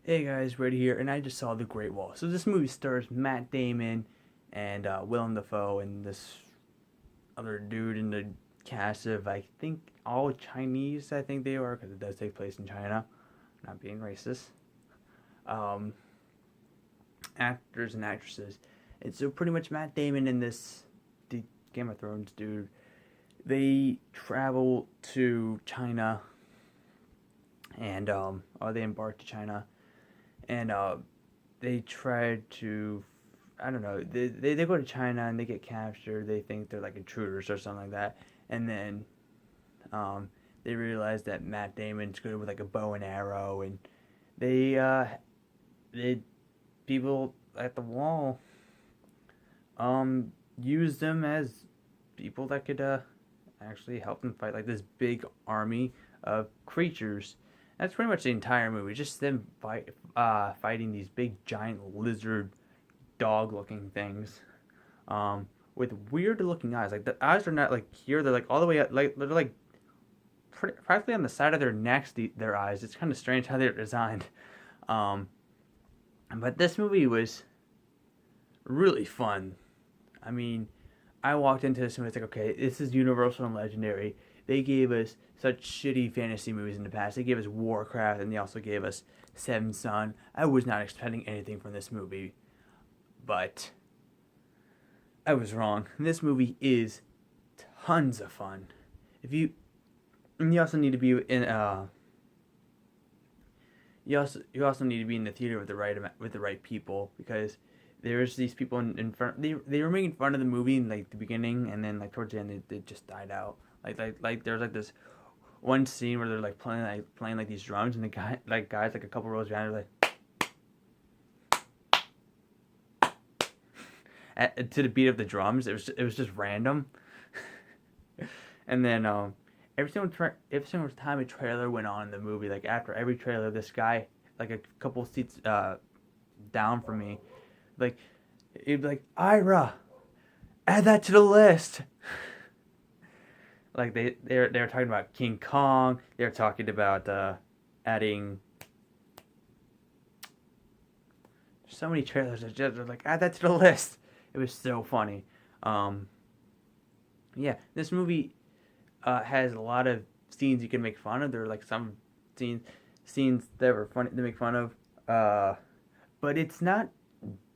Hey guys, Red here, and I just saw The Great Wall. So this movie stars Matt Damon and Willem Dafoe and this other dude in the cast of, I think, all Chinese, I think they are, because it does take place in China. Not being racist. Um, Actors and actresses. And so pretty much Matt Damon and the Game of Thrones dude, they travel to China and, or they embark to China and they tried to, I don't know, they go to China and they get captured. They think they're like intruders or something like that. And then um, they realize that Matt Damon's good with like a bow and arrow. And they, they people at the wall use them as people that could actually help them fight like this big army of creatures. That's pretty much the entire movie. Just them fighting these big giant lizard dog looking things with weird looking eyes. Like the eyes are not like here; they're like all the way up, like they're like practically on the side of their necks. Their eyes. It's kind of strange how they're designed. Um, but this movie was really fun. I mean, I walked into this and was like, okay, this is Universal and Legendary. They gave us such shitty fantasy movies in the past. They gave us Warcraft and they also gave us Seven Son. I was not expecting anything from this movie, but I was wrong. This movie is tons of fun. If you and you also need to be in you also need to be in the theater with the right people because there's these people in front. They were making fun of the movie in like the beginning and then like towards the end they just died out. Like there's like this one scene where they're like playing like these drums and the guys like a couple rows behind are like to the beat of the drums. It was just random. And then every single time a trailer went on in the movie, like after every trailer, this guy like a couple seats down from me, like he'd be like, Ira, add that to the list. Like they're talking about King Kong. They're talking about adding so many trailers. They're like, add that to the list. It was so funny. Um, yeah, this movie has a lot of scenes you can make fun of. There are like some scenes scenes that were funny to make fun of. But it's not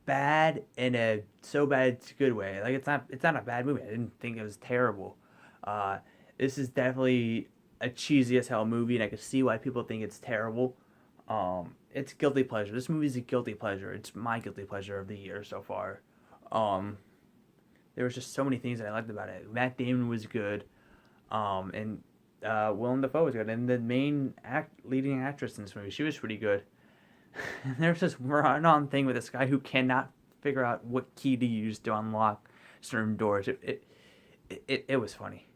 bad in a so bad it's a good way. Like it's not a bad movie. I didn't think it was terrible. Uh, this is definitely a cheesy as hell movie, and I can see why people think it's terrible. It's guilty pleasure. This movie is a guilty pleasure. It's my guilty pleasure of the year so far. Um, there was just so many things that I liked about it. Matt Damon was good, and Willem Dafoe was good, and the leading actress in this movie, she was pretty good. There's this run-on thing with this guy who cannot figure out what key to use to unlock certain doors. It was funny.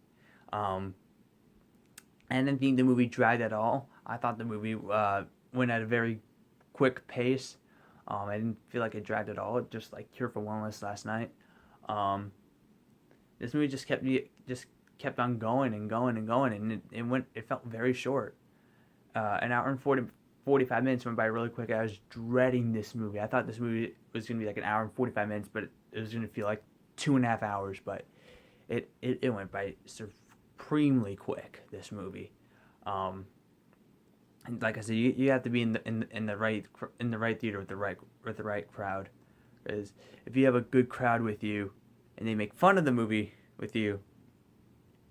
Um, and then being the movie dragged at all, I thought the movie went at a very quick pace. I didn't feel like it dragged at all. Just like Cure for Wellness last night. Um, this movie just kept on going and going and going, and it went. It felt very short. An hour and 45 minutes went by really quick. I was dreading this movie. I thought this movie was going to be like an hour and 45 minutes, but it was going to feel like 2.5 hours. But it went by supremely quick, this movie. Um, and like I said, you have to be in the right theater with the right crowd. Because if you have a good crowd with you and they make fun of the movie with you,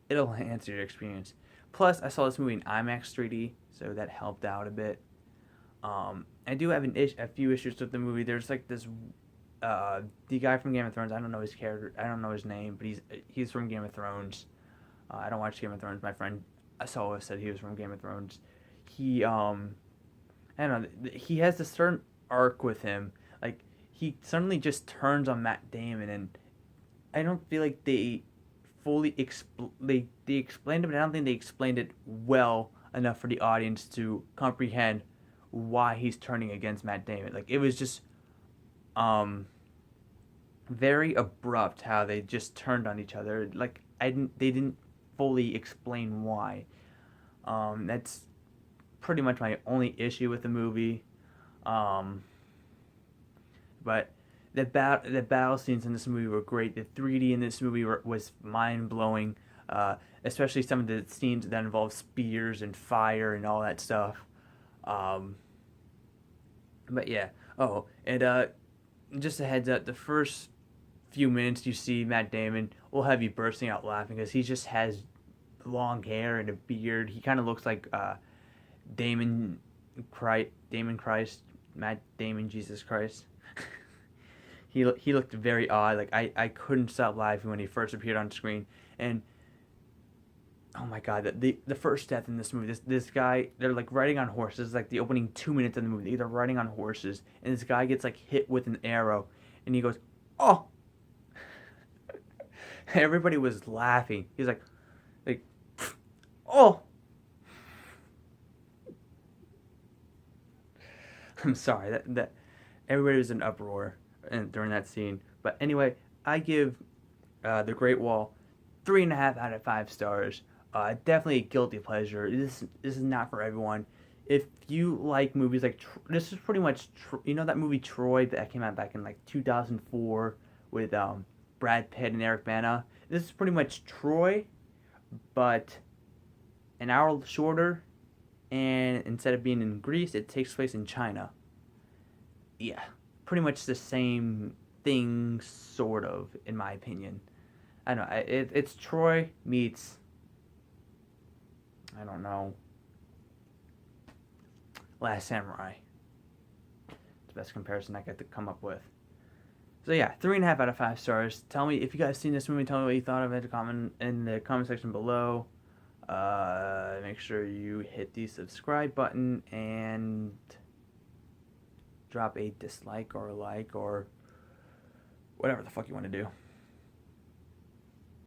it'll enhance your experience. Plus, I saw this movie in IMAX 3D, so that helped out a bit. I do have a few issues with the movie. There's like this, the guy from Game of Thrones. I don't know his character. I don't know his name, but he's from Game of Thrones. I don't watch Game of Thrones. My friend Asoa said he was from Game of Thrones. He I don't know. He has a certain arc with him. Like he suddenly just turns on Matt Damon, and I don't feel like they they explained it, but I don't think they explained it well enough for the audience to comprehend why he's turning against Matt Damon. Like it was just um very abrupt how they just turned on each other. Like they didn't fully explain why. That's pretty much my only issue with the movie. Um, but the battle scenes in this movie were great. The 3D in this movie was mind blowing, especially some of the scenes that involve spears and fire and all that stuff. Um, but yeah. Oh, and just a heads up: the first few minutes you see Matt Damon will have you bursting out laughing because he just has long hair and a beard. He kind of looks like Damon Damon Christ, Matt Damon, Jesus Christ. He looked very odd. Like I couldn't stop laughing when he first appeared on screen. And oh my god, the first death in this movie, this guy, they're like riding on horses. Like the opening 2 minutes of the movie, they're riding on horses, and this guy gets like hit with an arrow, and he goes, "Oh!" Everybody was laughing. He's like, "Oh!" I'm sorry that everybody was in uproar during that scene. But anyway, I give The Great Wall 3.5 out of 5 stars. Definitely a guilty pleasure. This is not for everyone. If you like movies like this is pretty much you know that movie Troy that came out back in like 2004 with Brad Pitt and Eric Bana. This is pretty much Troy, but an hour shorter, and instead of being in Greece, it takes place in China. Yeah, pretty much the same thing, sort of, in my opinion. I don't know. It's Troy meets, I don't know, Last Samurai. It's the best comparison I could come up with. So yeah, 3.5 out of 5 stars. Tell me if you guys seen this movie. Tell me what you thought of it. Comment in the comment section below. Make sure you hit the subscribe button and drop a dislike or a like or whatever the fuck you want to do.